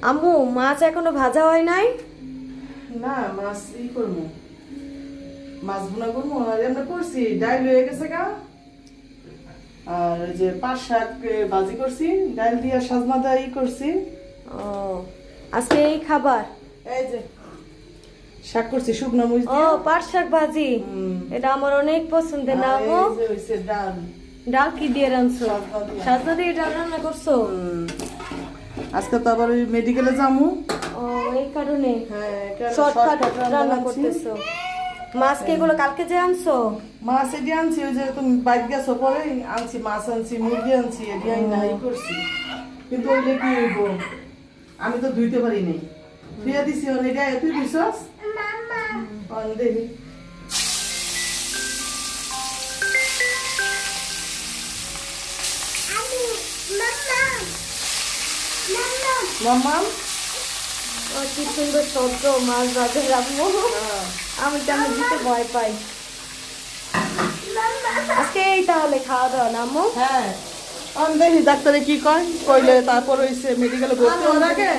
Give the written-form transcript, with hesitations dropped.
আম্মু মাছ এখনো ভাজা হয় নাই? না মাছ করবো, মাছ ভুনা করবো। আর এমনি করছি, ডাইল হয়ে গেছে গা। আর ওই যে পাট শাক ভাজি করছি, ডাইল দিয়ে সাজনা দিয়ে করছি। ও আজকে এই খাবার? এই যে শাক করছি শুকনো মরিচ ও দিয়ে। পাট শাক ভাজি, এটা আমার অনেক পছন্দের না আর আম্মু। এই যে হইছে ডাল। ডাল কি দিয়ে রাঁধছো? সাজনা দিয়ে। সাজনা দিয়ে ডাল রান্না করছো? আজকে তো আবার ওই মেডিকেলে যামু। ও এই কারণে হ্যাঁ, শর্টকাট রান্না রান্না করতেছো। মাছ কি এগুলো কালকে যে আনছো? মাছ এটি আনছি, ওই যে তুমি বাইক গেছো পরে আনছি, মাছ আনছি, মুরগি আনছি, এটি নাই করছি। কিন্তু ওইটা কি হইব, আমি তো ধুইতে পারি নাই, ধুইয়া দিছি। এটা তুই ধুইছস? দেখি মাম্মাম। ও কি সুন্দর শব্দ মাছ ভাজা রাখবো। আমি তেমন দিতে ভয় পাই। আজকে এই তাহলে খাওয়া দাওয়া না আম্মু? হ্যাঁ, আমি দেখি ডাক্তারে কি কয়, কইলে তারপর হইছে মেডিকেলে ভর্তি হওয়ার আগে